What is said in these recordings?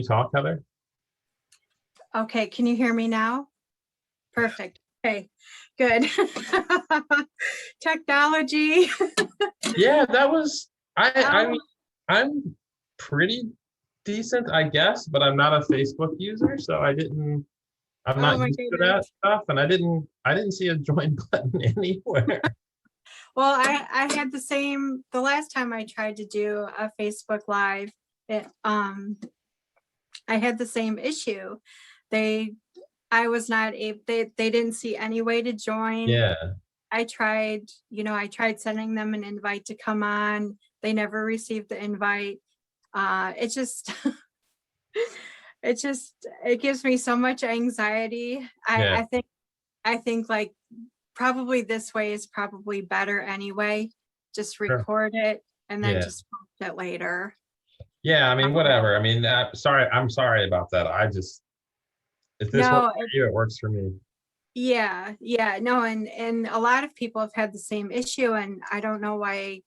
you talk, Heather? Okay, can you hear me now? Perfect. Okay, good. Technology. Yeah, that was I Um, mean I'm pretty decent, I guess, but I'm not a Facebook user, so I'm oh not my used to that goodness. stuff, and I didn't see a join button anywhere. Well, I had the last time I tried to do a Facebook Live, it, I had the same issue. They, I was not able, they didn't see any way to join. Yeah, I tried sending them an invite to come on. They never received the invite. It just, it gives me so much anxiety. yeah, I think like probably this way is probably better anyway. Just sure. record it and then Yeah. just post it later. Yeah, I Uh, mean, whatever. I mean, I'm sorry about that. If this works No, for you, it works for me. yeah, no, and a lot of people have had the same issue, and I don't know why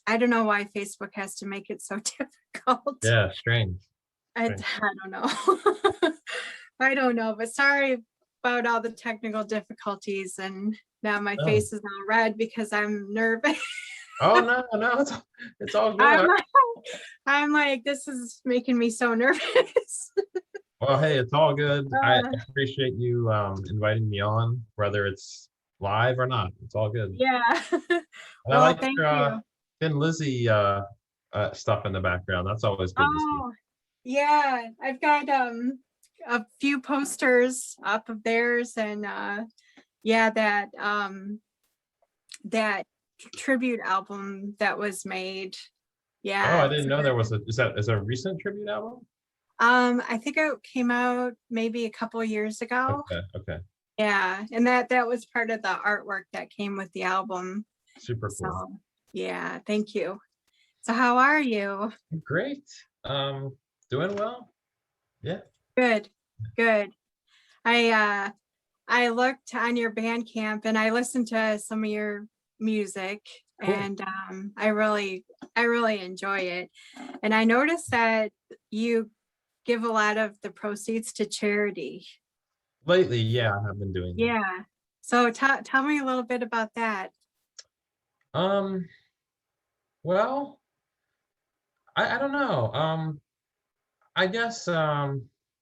Facebook has to make it so difficult. Yeah, strange. Strange. I don't know. I don't know, but sorry about all the technical difficulties, and now my Oh, face is all red because I'm nervous. oh no, no, it's all I'm good. like, I'm like, this is making me so nervous. Well, hey, it's all good. I Uh, appreciate you inviting me on, whether it's live or not. It's all good. yeah. And I Well, like thank your you. Thin Lizzy stuff in the background. That's always good to see. Oh, yeah. I've got a few posters up of theirs, and yeah, that tribute album that was made. Oh, I Yeah. didn't know there was is a recent tribute album? I think it came out maybe a couple of years ago. Okay, okay. Yeah, and that was part of the artwork that came with the album. Super cool. So, yeah, thank you. So how are you? Great. Doing well. Yeah. Good, good. I I looked on your Bandcamp and I listened to some of your music, Cool. and I really enjoy it. And I noticed that you give a lot of the proceeds to charity. Lately, yeah, I have been doing that. Yeah. So tell me a little bit about that. Um, well, I don't know. I guess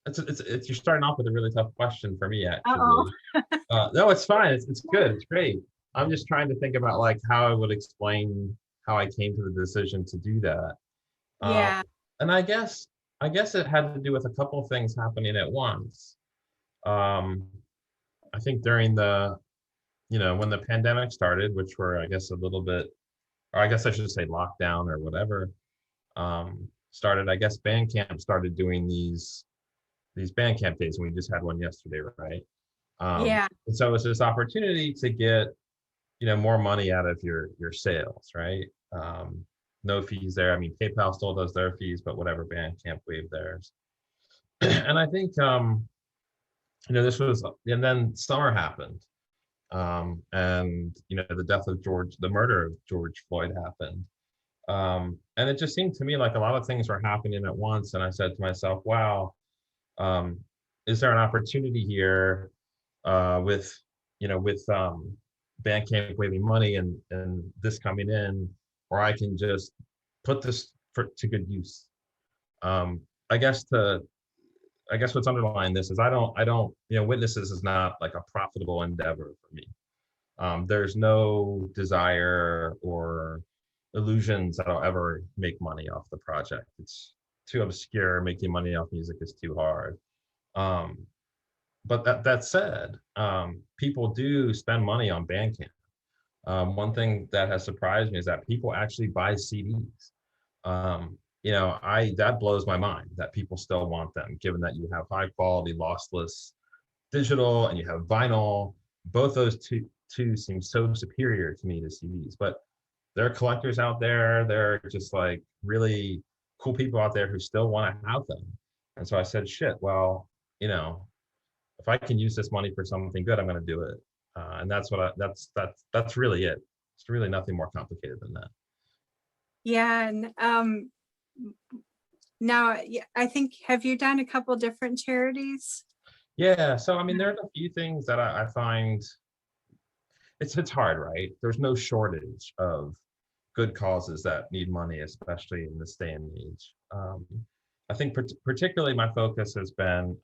it's you're starting off with a really tough question for me, Uh-oh. actually. No, it's fine. It's good. It's great. I'm just trying to think about like how I would explain how I came to the decision to do that. Um, Yeah. and I guess it had to do with a couple of things happening at once. Um, I think during when the pandemic started, which were I guess a little bit, or I guess I should say lockdown or whatever, started. I guess Bandcamp started doing these Bandcamp days, and we just had one yesterday, right? Yeah. And so it's this opportunity to get more money out of your sales, right? No fees there. I mean, PayPal still does their fees, but whatever, Bandcamp waived theirs. And I think this was, and then summer happened, and the murder of George Floyd happened, and it just seemed to me like a lot of things were happening at once, and I said to myself, wow, um, is there an opportunity here with Bandcamp waiving money and this coming in, or I can just put this to good use. Um, I guess what's underlying this is I don't Witnesses is not like a profitable endeavor for me. There's no desire or illusions that I'll ever make money off the project. It's too obscure. Making money off music is too hard. Um, but that said, people do spend money on Bandcamp. One thing that has surprised me is that people actually buy CDs. I that blows my mind that people still want them, given that you have high quality, lossless digital and you have vinyl. Both those two seem so superior to me to CDs. But there are collectors out there. There are just like really cool people out there who still want to have them. And so I said, shit, well, if I can use this money for something good, I'm going to do it. And that's really it. It's really nothing more complicated than that. Yeah, and now, yeah, I think, have you done a couple different charities? Yeah, so I mean, there's a few things that I find it's hard, right? There's no shortage of good causes that need money, especially in this day and age. I think particularly my focus has been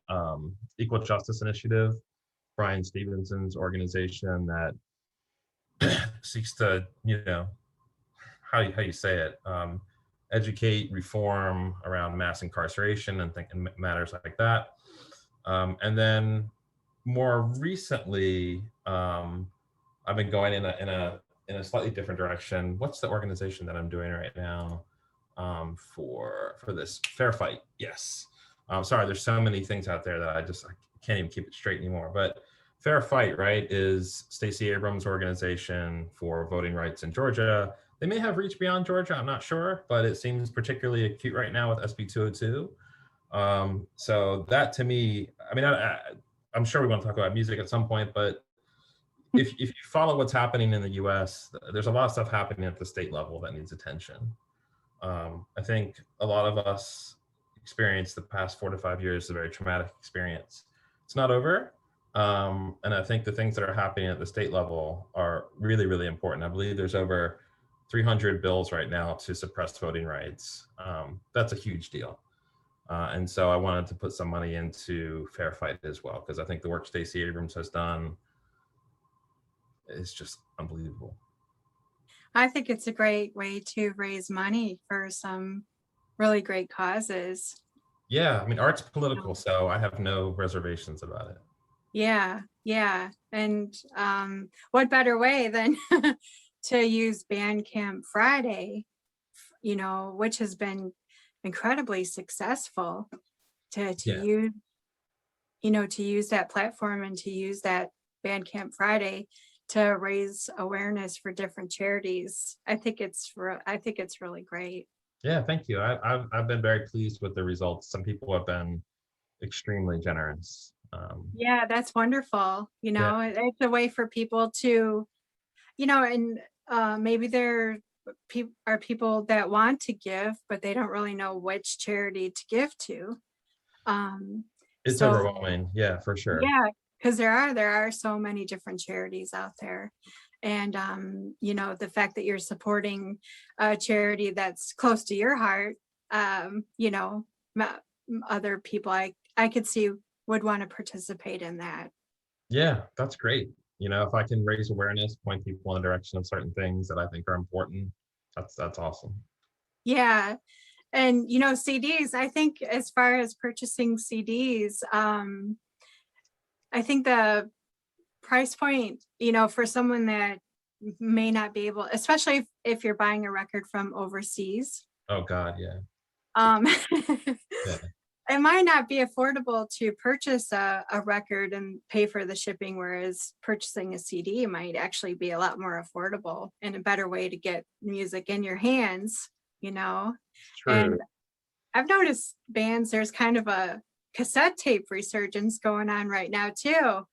Equal Justice Initiative, Brian Stevenson's organization that seeks to, how you say it, educate, reform around mass incarceration and matters like that. And then more recently, I've been going in a slightly different direction. What's the organization that I'm doing right now for this Fair Fight? Yes. Sorry, there's so many things out there that I can't even keep it straight anymore. But Fair Fight, right, is Stacey Abrams' organization for voting rights in Georgia. They may have reached beyond Georgia, I'm not sure, but it seems particularly acute right now with SB 202. So that to me, I mean, I'm sure we want to talk about music at some point, but if you follow what's happening in the US, there's a lot of stuff happening at the state level that needs attention. I think a lot of us experienced the past 4 to 5 years a very traumatic experience. It's not over. And I think the things that are happening at the state level are really, really important. I believe there's over 300 bills right now to suppress voting rights. That's a huge deal. And so I wanted to put some money into Fair Fight as well, because I think the work Stacey Abrams has done is just unbelievable. I think it's a great way to raise money for some really great causes. Yeah, I mean, art's political, so I have no reservations about it. Yeah, yeah. And what better way than to use Bandcamp Friday, which has been incredibly successful to Yeah. use, to use that platform and to use that Bandcamp Friday to raise awareness for different charities. I think it's really great. Yeah, thank you. I've been very pleased with the results. Some people have been extremely generous. Yeah, that's wonderful. Yeah, It's a way for people to, and maybe there are people that want to give, but they don't really know which charity to give to. it's So overwhelming. Yeah, for sure. yeah, because there are so many different charities out there. And the fact that you're supporting a charity that's close to your heart, other people I could see would want to participate in that. Yeah, that's great. If I can raise awareness, point people in the direction of certain things that I think are important, that's awesome. Yeah. And CDs, I think as far as purchasing CDs, I think the price point, for someone that may not be able, especially if you're buying a record from overseas, Oh God, yeah. um, Yeah. it might not be affordable to purchase a record and pay for the shipping, whereas purchasing a CD might actually be a lot more affordable and a better way to get music in your hands, It's And true. I've noticed bands, there's kind of a cassette tape resurgence going on right now too.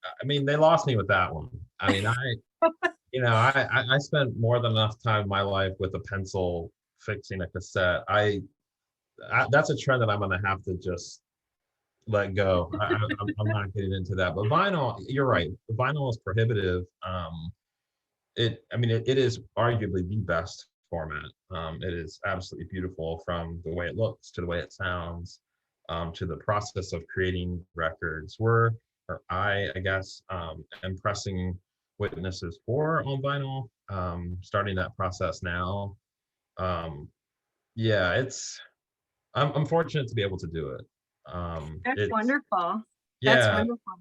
I mean, they lost me with that one. I mean, I spent more than enough time in my life with a pencil fixing a cassette. That's a trend that I'm gonna have to just let go. I'm not getting into that. But vinyl, you're right. Vinyl is prohibitive. It is arguably the best format. It is absolutely beautiful from the way it looks to the way it sounds, to the process of creating records. I guess, am pressing witnesses for on vinyl, starting that process now. Um, yeah, I'm fortunate to be able to do it. That's It's wonderful. That's Yeah, wonderful.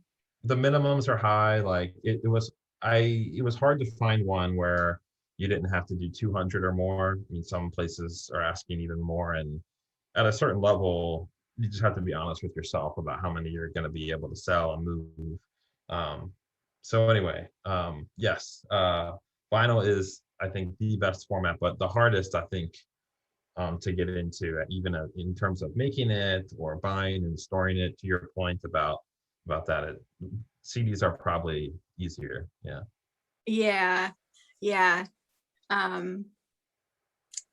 the minimums are high. Like it was hard to find one where you didn't have to do 200 or more. I mean, some places are asking even more, and at a certain level, you just have to be honest with yourself about how many you're going to be able to sell and move. Um, so anyway, yes, vinyl is, I think, the best format, but the hardest, I think, to get into, even in terms of making it or buying and storing it. To your point about that, CDs are probably easier. Yeah. Yeah. Yeah. Um,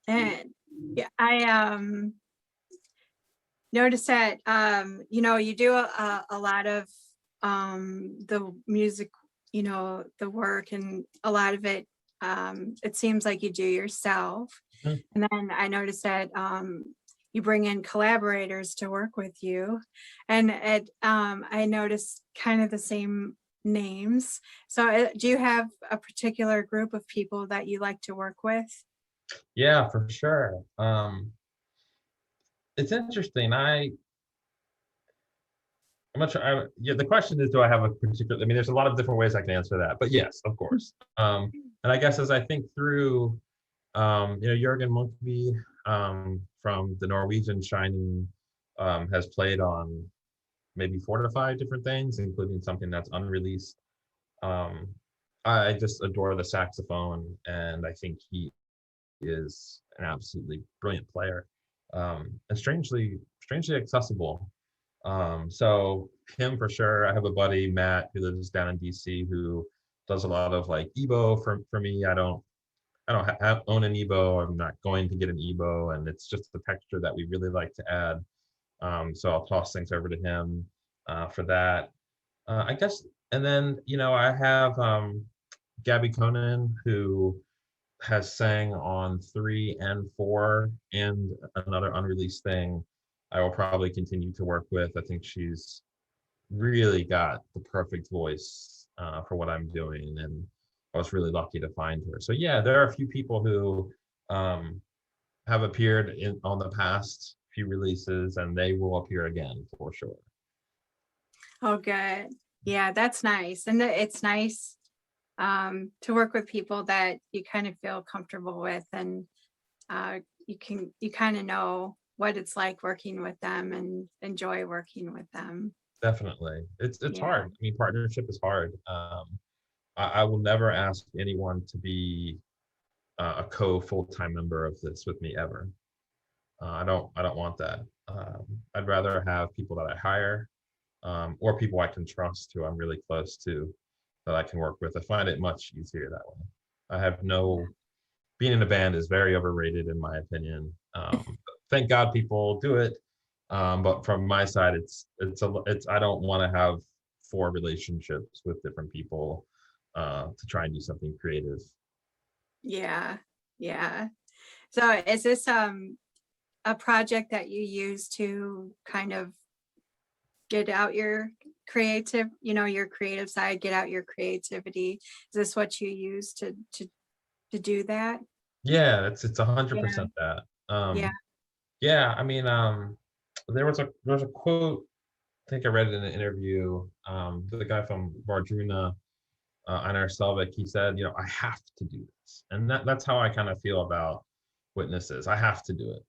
and yeah, I noticed that, you do a lot of the music, the work, and a lot of it, it seems like you do yourself. Mhm. And then I noticed that you bring in collaborators to work with you. And I noticed kind of the same names. So do you have a particular group of people that you like to work with? Yeah, for sure. It's interesting. I'm not sure. Yeah, the question is, do I have a particular? I mean, there's a lot of different ways I can answer that, but yes, of course. And I guess as I think through, Jürgen Munkeby, from the Norwegian Shining, has played on maybe 4 to 5 different things, including something that's unreleased. Um, I just adore the saxophone, and I think he is an absolutely brilliant player, and strangely accessible. So him for sure. I have a buddy Matt who lives down in DC who does a lot of like EBO for me. I don't own an EBO. I'm not going to get an EBO, and it's just the texture that we really like to add. So I'll toss things over to him for that. I guess, and then I have Gabby Conan, who has sang on 3 and 4 and another unreleased thing I will probably continue to work with. I think she's really got the perfect voice for what I'm doing, and I was really lucky to find her. So yeah, there are a few people who um, have appeared on the past few releases, and they will appear again for sure. Oh, good. Yeah, that's nice. And it's nice to work with people that you kind of feel comfortable with, and you kind of know what it's like working with them and enjoy working with them. Definitely, it's Yeah. hard. I mean, partnership is hard. I will never ask anyone to be a full-time member of this with me ever. I don't want that. I'd rather have people that I hire, or people I can trust who I'm really close to, that I can work with. I find it much easier that way. I have no Being in a band is very overrated in my opinion. Thank God people do it, but from my side, it's I don't want to have 4 relationships with different people to try and do something creative. Yeah. Yeah. So is this a project that you use to kind of get out your your creative side, get out your creativity? Is this what you use to do that? Yeah, it's a hundred Yeah. percent that. Yeah. Yeah, I mean, there was a quote. I think I read it in an interview. The guy from Vardruna, Einar Selvik, he said, I have to do this, and that's how I kind of feel about witnesses. I have to do it.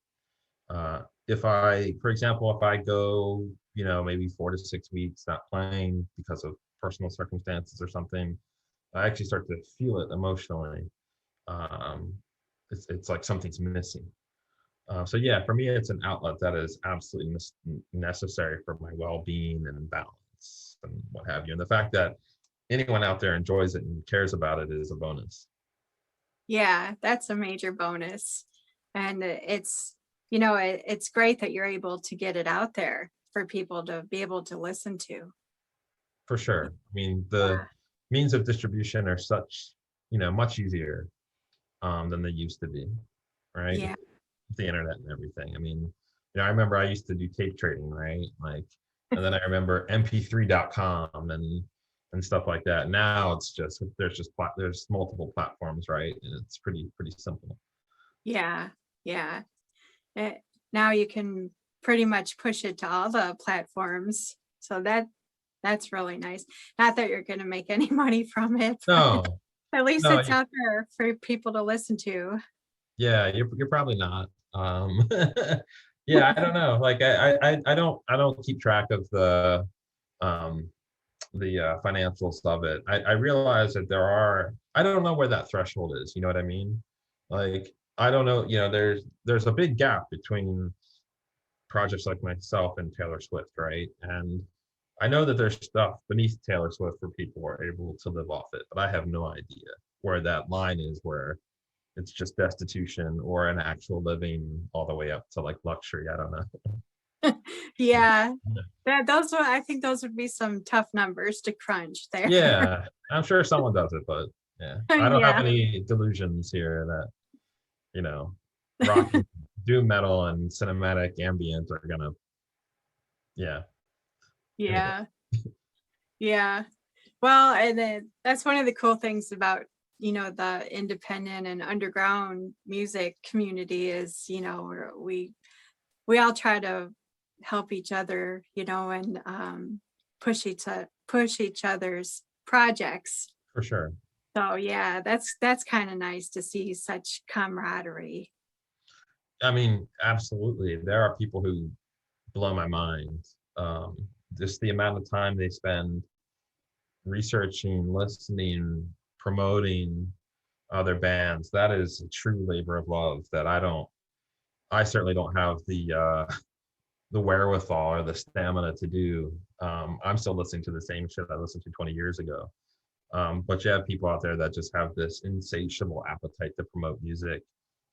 For example, if I go, maybe 4 to 6 weeks not playing because of personal circumstances or something, I actually start to feel it emotionally. Um, it's like something's missing. So yeah, for me, it's an outlet that is absolutely necessary for my well-being and balance and what have you. And the fact that anyone out there enjoys it and cares about it is a bonus. Yeah, that's a major bonus. And it's great that you're able to get it out there for people to be able to listen to. For sure. I mean, the means of distribution are much easier than they used to be, right? Yeah. The internet and everything. I mean, I remember I used to do tape trading, right? Like, and then I remember mp3.com and stuff like that. Now it's just there's multiple platforms, right? And it's pretty simple. Yeah. Yeah. Now you can pretty much push it to all the platforms. So that's really nice. Not that you're going to make any money from it, but No, at least no, it's out there for people to listen to. yeah, you're probably not. Yeah, I don't know. Like I don't keep track of um the financials of it. I realize that I don't know where that threshold is. You know what I mean? Like I don't know. There's a big gap between projects like myself and Taylor Swift, right? And I know that there's stuff beneath Taylor Swift where people are able to live off it, but I have no idea where that line is, where it's just destitution or an actual living all the way up to like luxury. I don't know. Yeah, I think those would be some tough numbers to crunch there. Yeah, I'm sure someone does it, but yeah, I don't have Yeah, any delusions here that, you know, rock and doom metal and cinematic ambient are gonna, yeah. Anyway, yeah, yeah. Well, and then that's one of the cool things about, the independent and underground music community is, we all try to help each other, and push each other's projects. for sure. So yeah, that's kind of nice to see such camaraderie. I mean, absolutely. There are people who blow my mind. Um, just the amount of time they spend researching, listening, promoting other bands. That is a true labor of love that I certainly don't have the wherewithal or the stamina to do. I'm still listening to the same shit I listened to 20 years ago. But you have people out there that just have this insatiable appetite to promote music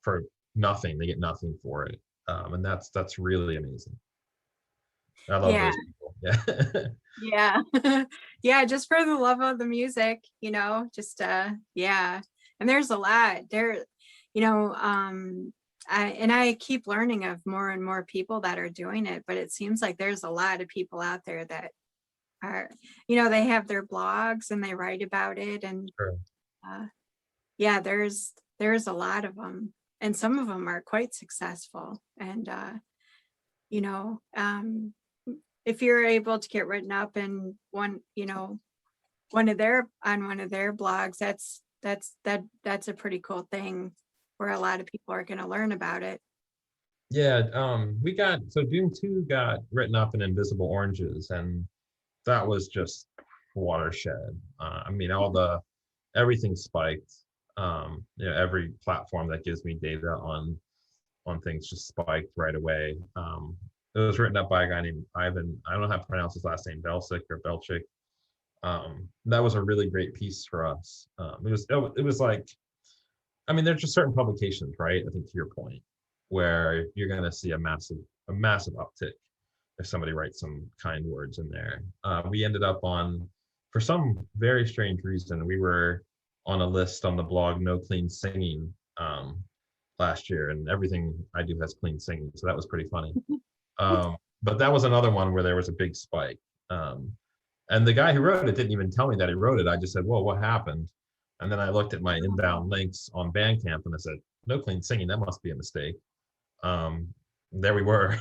for nothing. They get nothing for it. And that's really amazing. I love Yeah, those people. Yeah. yeah. Yeah, just for the love of the music, just yeah. And there's a lot there, you know, I keep learning of more and more people that are doing it, but it seems like there's a lot of people out there that are, they have their blogs and they write about it, and Sure. uh yeah, there's a lot of them, and some of them are quite successful, and you know, if you're able to get written up in one of their blogs, that's a pretty cool thing where a lot of people are going to learn about it. Yeah. We got so Doom 2 got written up in Invisible Oranges, and that was just watershed. I mean, everything spiked. Every platform that gives me data on things just spiked right away. It was written up by a guy named Ivan. I don't know how to pronounce his last name, Belsic or Belchik. That was a really great piece for us. It was like, I mean, there's just certain publications, right? I think to your point, where you're going to see a massive uptick if somebody writes some kind words in there. We ended up for some very strange reason, we were on a list on the blog No Clean Singing last year, and everything I do has clean singing, so that was pretty funny. But that was another one where there was a big spike. And the guy who wrote it didn't even tell me that he wrote it. I just said, "Well, what happened?" And then I looked at my inbound links on Bandcamp and I said, "No Clean Singing, that must be a mistake." There we were.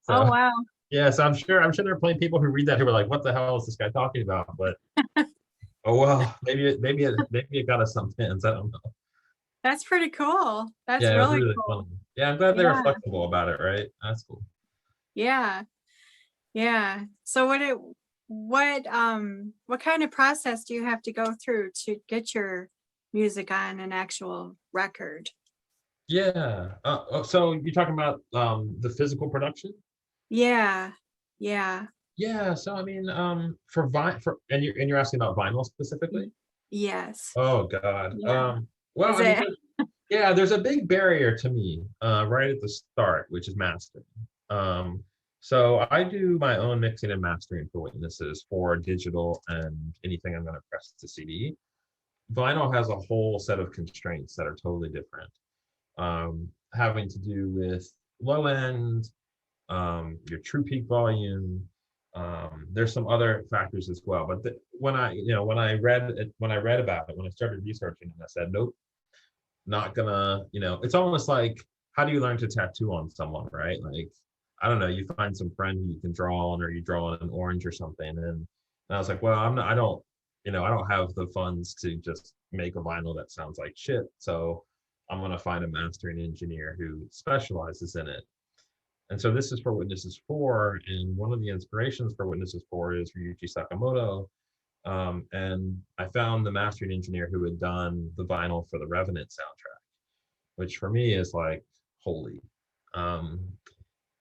Oh So wow. yeah, so I'm sure there are plenty of people who read that who are like, "What the hell is this guy talking about?" But oh well, maybe it got us some fans. I don't know. That's pretty cool. That's Yeah, it was really really cool. funny. Yeah, I'm glad they were Yeah. flexible about it, right? That's cool. Yeah. Yeah. So what kind of process do you have to go through to get your music on an actual record? Yeah. So you're talking about the physical production? Yeah. Yeah. Yeah. So I mean, for and you're asking about vinyl specifically? Y- Yes. Oh God. Yeah. Well, Is I mean, it? yeah, there's a big barrier to me right at the start, which is mastering. Um, so I do my own mixing and mastering for Witnesses for digital and anything I'm going to press to CD. Vinyl has a whole set of constraints that are totally different, having to do with low end, your true peak volume. There's some other factors as well. But when I read about it, when I started researching it, I said, nope, not gonna. It's almost like, how do you learn to tattoo on someone, right? Like, I don't know, you find some friend who you can draw on, or you draw on an orange or something, and I was like, well, I'm not. I don't have the funds to just make a vinyl that sounds like shit. So I'm gonna find a mastering engineer who specializes in it. And so this is for Witnesses 4, and one of the inspirations for Witnesses 4 is Ryuichi Sakamoto. And I found the mastering engineer who had done the vinyl for the Revenant soundtrack, which for me is like holy. Um,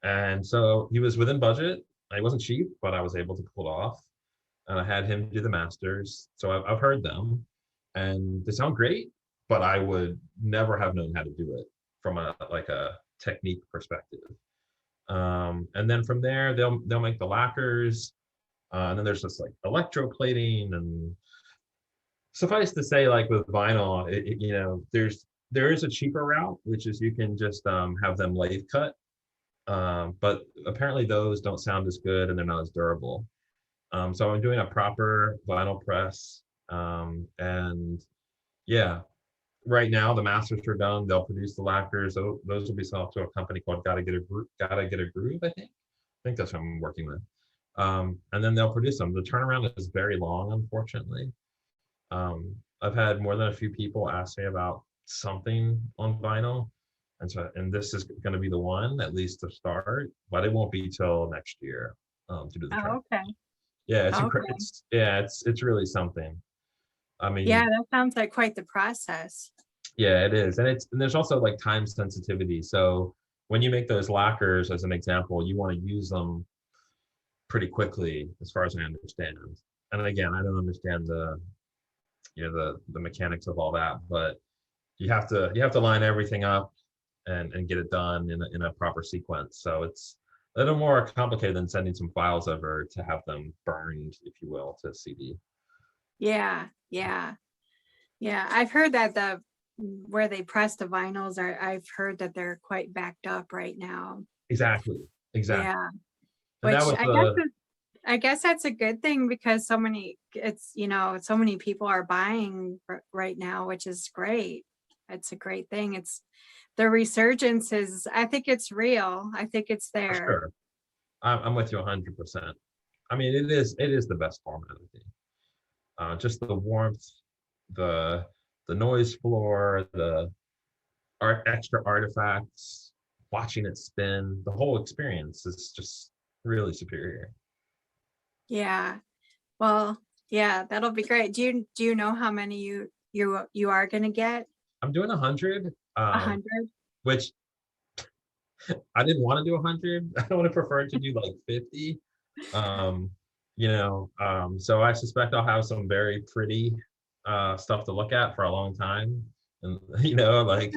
and so he was within budget. He wasn't cheap, but I was able to pull it off. And I had him do the masters. So I've heard them, and they sound great, but I would never have known how to do it from a technique perspective. And then from there, they'll make the lacquers. And then there's just like electroplating, and suffice to say, like with vinyl, there is a cheaper route, which is you can just have them lathe cut. But apparently those don't sound as good and they're not as durable. So I'm doing a proper vinyl press. And yeah, right now the masters are done. They'll produce the lacquers. Those will be sold to a company called Gotta Get a Groove, I think. I think that's what I'm working with. And then they'll produce them. The turnaround is very long, unfortunately. I've had more than a few people ask me about something on vinyl. And this is going to be the one, at least to start, but it won't be till next year to do the turn. Oh, okay. Yeah, Okay. it's really something. I Yeah, mean, that sounds like quite the process. yeah, it is, and there's also like time sensitivity. So when you make those lacquers, as an example, you want to use them pretty quickly, as far as I understand. And again, I don't understand the mechanics of all that, but you have to line everything up and get it done in a proper sequence. So it's a little more complicated than sending some files over to have them burned, if you will, to CD. Yeah, yeah, yeah. I've heard that where they press the vinyls I've heard that they're quite backed up right now. Exactly, exactly. Yeah, And that which was the I guess that's a good thing because so many people are buying right now, which is great. It's a great thing. It's the resurgence I think it's real. I think it's for there. sure. I'm with you 100%. I mean, it is the best format, I think. Just the warmth, the noise floor, the extra artifacts, watching it spin, the whole experience is just really superior. Yeah. Well, yeah, that'll be great. Do you know how many you are gonna get? I'm doing 100, 100? which I didn't want to do 100. I would have preferred to do like 50. Um, so I suspect I'll have some very pretty stuff to look at for a long time. And like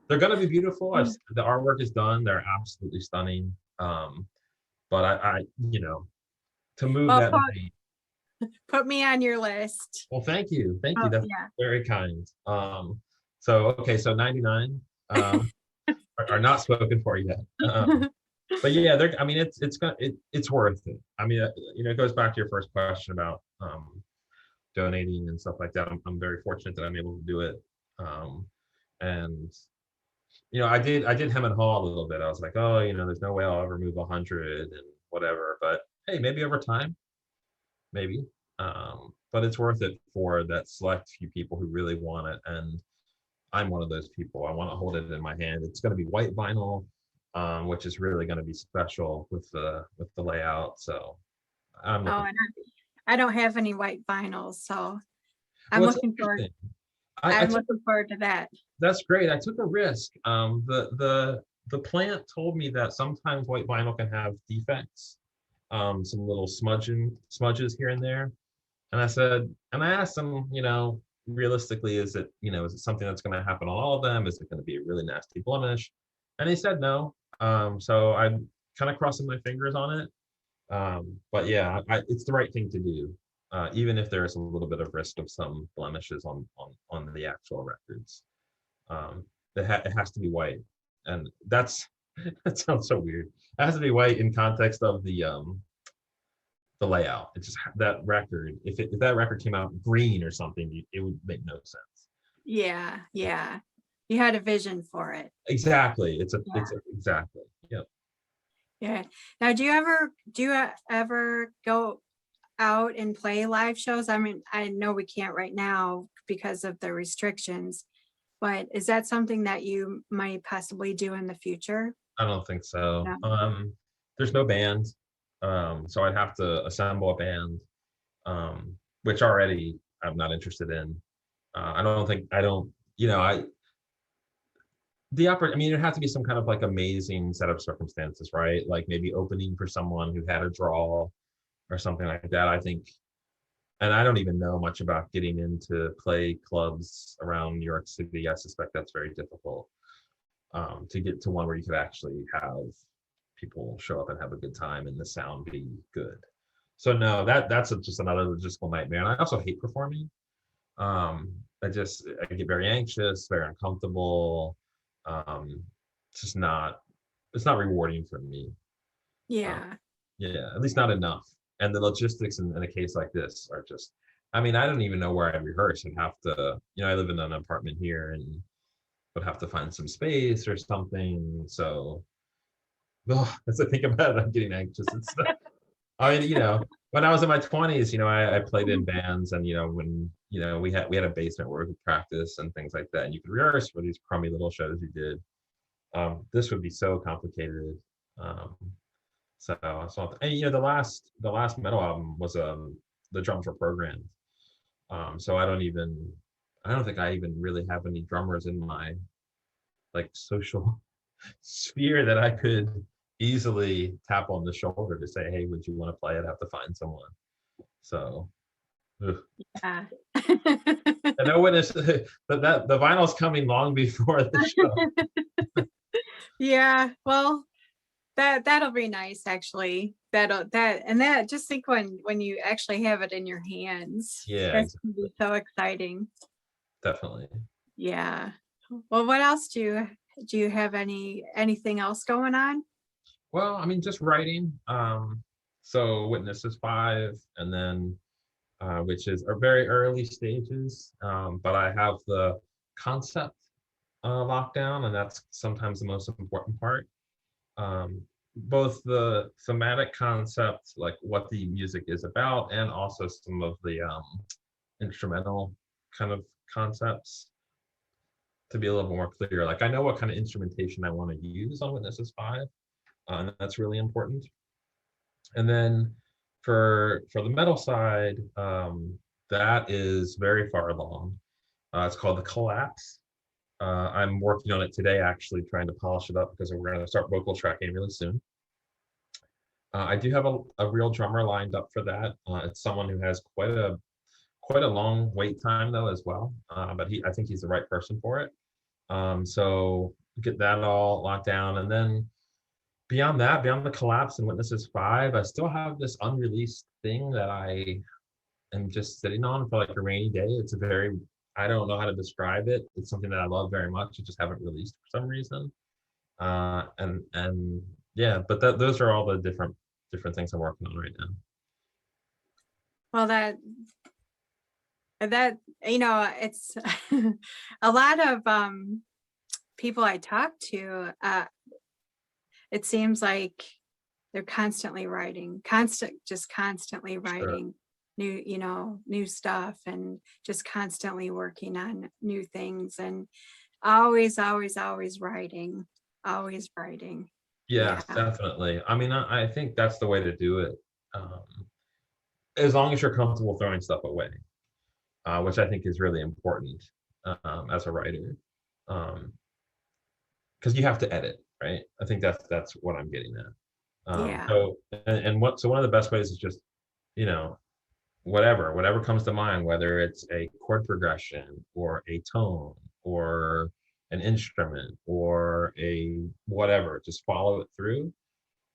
they're gonna be beautiful. The artwork is done. They're absolutely stunning. But to move Well, that many. put me on your list. Well, thank you. Thank you. Oh, That's yeah. very kind. So 99 are not spoken for yet. But yeah, I mean, it's worth it. I mean, it goes back to your first question about donating and stuff like that. I'm very fortunate that I'm able to do it. And I did hem and haw a little bit. I was like, oh, there's no way I'll ever move 100 and whatever. But hey, maybe over time, maybe. But it's worth it for that select few people who really want it. And I'm one of those people. I want to hold it in my hand. It's going to be white vinyl, which is really going to be special with the layout. So I'm Oh, looking. and I don't have any white vinyls, so I'm Well, it's looking forward. interesting. I I'm took looking forward to that. That's great. I took a risk. The plant told me that sometimes white vinyl can have defects, some little smudges here and there. And I asked them, realistically, is it something that's going to happen on all of them? Is it going to be a really nasty blemish? And he said no. So I'm kind of crossing my fingers on it. But yeah, it's the right thing to do, even if there is a little bit of risk of some blemishes on the actual records. It has to be white, and that sounds so weird. It has to be white in context of the layout. It's just that record. If that record came out green or something, it would make no sense. Yeah, yeah. You had a vision for it. Exactly. Yeah. Exactly. Yep. Yeah. Now, do you ever go out and play live shows? I mean, I know we can't right now because of the restrictions, but is that something that you might possibly do in the future? I don't think so. No. There's no band, so I'd have to assemble a band, which already I'm not interested in. I don't think I don't. I mean, it had to be some kind of like amazing set of circumstances, right? Like maybe opening for someone who had a draw or something like that. I think, and I don't even know much about getting into play clubs around New York City. I suspect that's very difficult to get to one where you could actually have people show up and have a good time and the sound be good. So no, that's just another logistical nightmare. And I also hate performing. I get very anxious, very uncomfortable. It's just not, it's not rewarding for me. Yeah. Yeah, at least not enough. And the logistics in a case like this are just, I mean, I don't even know where I rehearse. I'd have to, I live in an apartment here and would have to find some space or something. So, oh, as I think about it, I'm getting anxious. I mean, when I was in my 20s, I played in bands, and when we had a basement where we could practice and things like that, and you could rehearse for these crummy little shows you did. This would be so complicated. Um, and the last metal album was the drums were programmed. So I don't think I even really have any drummers in my like social sphere that I could easily tap on the shoulder to say, hey, would you want to play? I'd have to find someone. So ugh. Yeah. And no witness that the vinyl's coming long before the show. Yeah. Well, that'll be nice actually. That just think when you actually have it in your hands. Yeah, That's gonna be so exciting. definitely. Yeah. Well, what else do you have anything else going on? Well, I mean, just writing. So Witnesses 5, and then which is our very early stages. But I have the concept locked down, and that's sometimes the most important part. Both the thematic concept, like what the music is about, and also some of the instrumental kind of concepts to be a little more clear. Like I know what kind of instrumentation I want to use on Witnesses 5, and that's really important. And then for the metal side, that is very far along. It's called The Collapse. I'm working on it today, actually trying to polish it up because we're going to start vocal tracking really soon. I do have a real drummer lined up for that. It's someone who has quite a long wait time though as well, but I think he's the right person for it. So get that all locked down, and then beyond The Collapse and Witnesses 5, I still have this unreleased thing that I am just sitting on for like a rainy day. I don't know how to describe it. It's something that I love very much. I just haven't released for some reason. And yeah, but those are all the different things I'm working on right now. Well, it's a lot of people I talk to, it seems like they're constantly writing, constantly writing new stuff, and just constantly working on new things, and always writing, always writing. Yes, Yeah. definitely. I mean, I think that's the way to do it. As long as you're comfortable throwing stuff away, which I think is really important as a writer, because you have to edit, right? I think that's what I'm getting at. Yeah. So one of the best ways is just, whatever comes to mind, whether it's a chord progression or a tone or an instrument or a whatever, just follow it through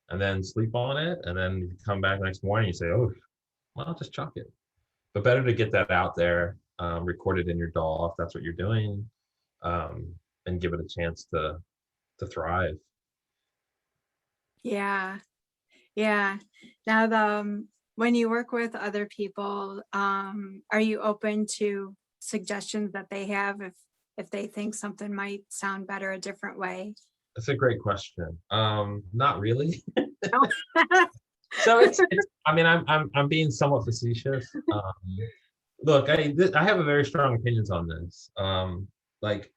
and then sleep on it, and then you come back next morning, you say, oh, well, just chuck it. But better to get that out there, record it in your DAW if that's what you're doing, and give it a chance to thrive. Yeah. Yeah. Now, when you work with other people, are you open to suggestions that they have if they think something might sound better a different way? That's a great question. Not really. Oh. So I mean, I'm being somewhat facetious. Look, I have a very strong opinions on this. Like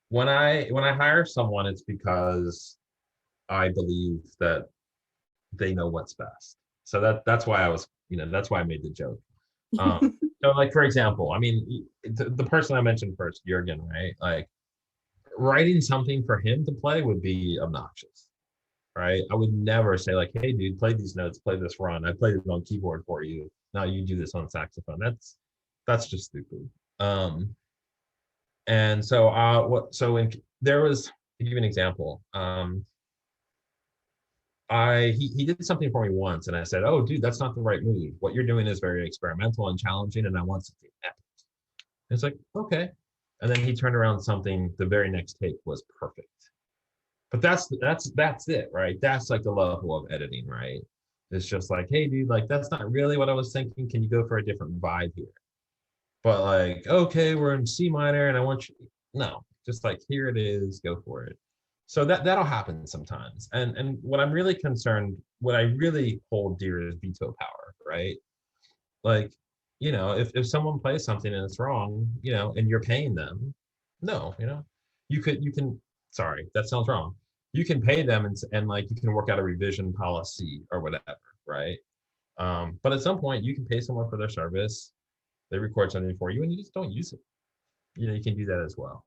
when I hire someone, it's because I believe that they know what's best. So that's why that's why I made the joke. So like, for example, I mean, the person I mentioned first, Jurgen, right? Like writing something for him to play would be obnoxious, right? I would never say like, hey dude, play these notes, play this run. I played it on keyboard for you. Now you do this on saxophone. That's just stupid. And so there was, to give you an example, he did something for me once, and I said, "Oh, dude, that's not the right move. What you're doing is very experimental and challenging, and I want something epic." And it's like, okay. And then he turned around something. The very next take was perfect. But that's it, right? That's like the level of editing, right? It's just like, hey, dude, like that's not really what I was thinking. Can you go for a different vibe here? But like, okay, we're in C minor, and I want you. No, just like here it is, go for it. So that'll happen sometimes. And what I'm really concerned, what I really hold dear is veto power, right? Like, if someone plays something and it's wrong, and you're paying them, no, you can, sorry, that sounds wrong. You can pay them and like you can work out a revision policy or whatever, right? But at some point you can pay someone for their service, they record something for you and you just don't use it. You can do that as well.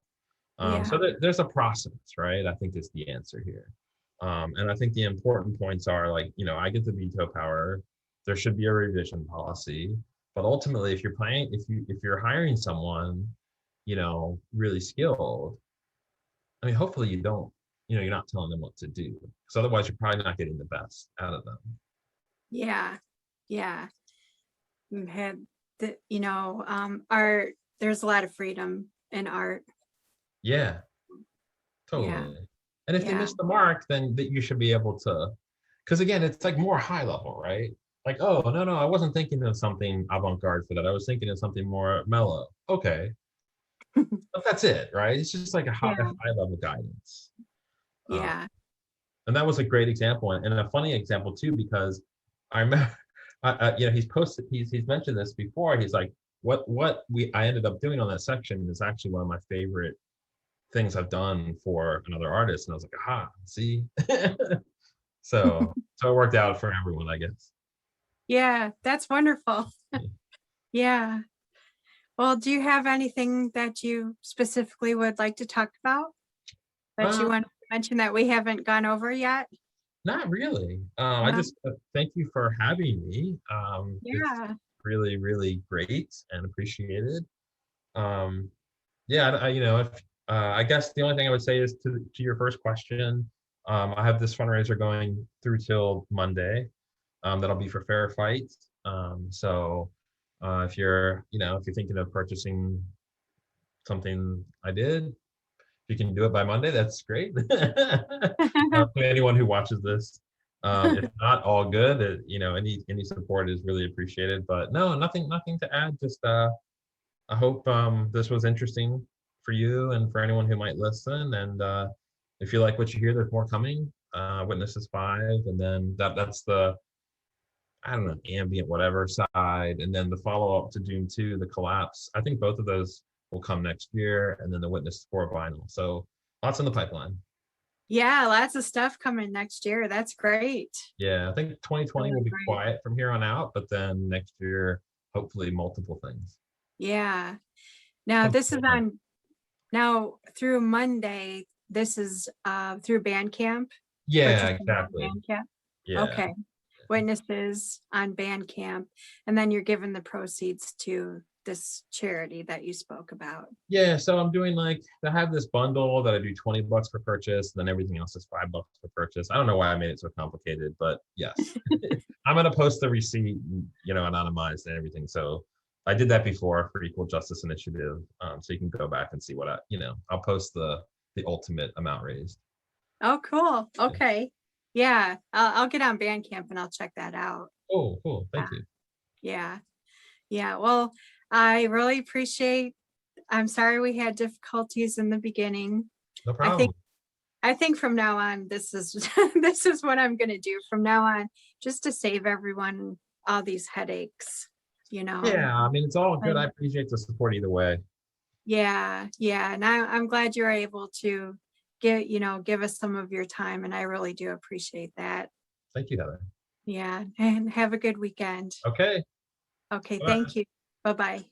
Yeah. So there's a process, right? I think is the answer here. And I think the important points are like, I get the veto power. There should be a revision policy, but ultimately, if you're hiring someone, really skilled, I mean, hopefully you don't, you're not telling them what to do, because otherwise you're probably not getting the best out of them. Yeah. Yeah. Had art, there's a lot of freedom in art. Yeah, Yeah. totally. And if they Yeah. miss the mark, then that you should be able to, because again, it's like more high level, right? Like, oh, no, I wasn't thinking of something avant-garde for that. I was thinking of something more mellow. Okay. But that's it, right? It's just like a Yeah. high level guidance. Uh, Yeah. and that was a great example and a funny example too, because I remember, he's mentioned this before. He's like, I ended up doing on that section is actually one of my favorite things I've done for another artist. And I was like, aha, see? So it worked out for everyone, I guess. Yeah, that's wonderful. Yeah. Yeah. Well, do you have anything that you specifically would like to talk about that you Uh, want to mention that we haven't gone over yet? Not really. I No? just thank you for having me. It's Yeah. really, really great and appreciated. Um, yeah, if I guess the only thing I would say is to your first question. I have this fundraiser going through till Monday. That'll be for Fair Fight. So if you're thinking of purchasing something I did, if you can do it by Monday, that's great. To anyone who watches this, if not, all good. Any support is really appreciated. But no, nothing to add. Just I hope this was interesting for you and for anyone who might listen. And if you like what you hear, there's more coming. Witnesses 5, and then that's the, I don't know, ambient whatever side, and then the follow up to Doom 2, the Collapse. I think both of those will come next year, and then the Witness 4 vinyl. So lots in the pipeline. Yeah, lots of stuff coming next year. That's great. Yeah, I think 2020 will Really be great. quiet from here on out, but then next year, hopefully multiple things. Yeah. Now Some this is cool ones. on now through Monday. This is through Bandcamp. Yeah, Purchasing on exactly. Bandcamp. Yeah. Okay. Witnesses on Bandcamp. And then you're giving the proceeds to this charity that you spoke about. Yeah, so I'm doing like, I have this bundle that I do $20 per purchase, then everything else is $5 per purchase. I don't know why I made it so complicated, but yes. I'm gonna post the receipt, anonymized and everything. So I did that before for Equal Justice Initiative. So you can go back and see what I'll post the ultimate amount raised. Oh, cool. Okay. Yeah. I'll get on Bandcamp and I'll check that out. Oh, cool. Yeah. Thank you. Yeah. Yeah. Well, I really appreciate, I'm sorry we had difficulties in the beginning. No I problem. think I think from now on, this is this is what I'm gonna do from now on, just to save everyone all these headaches, you know. Yeah, I mean, it's all good. I And appreciate the support either way. yeah, yeah. And I'm glad you're able to give us some of your time. And I really do appreciate that. Thank you, Heather. Yeah. And have a good weekend. Okay. Okay, Bye. thank you. Bye-bye.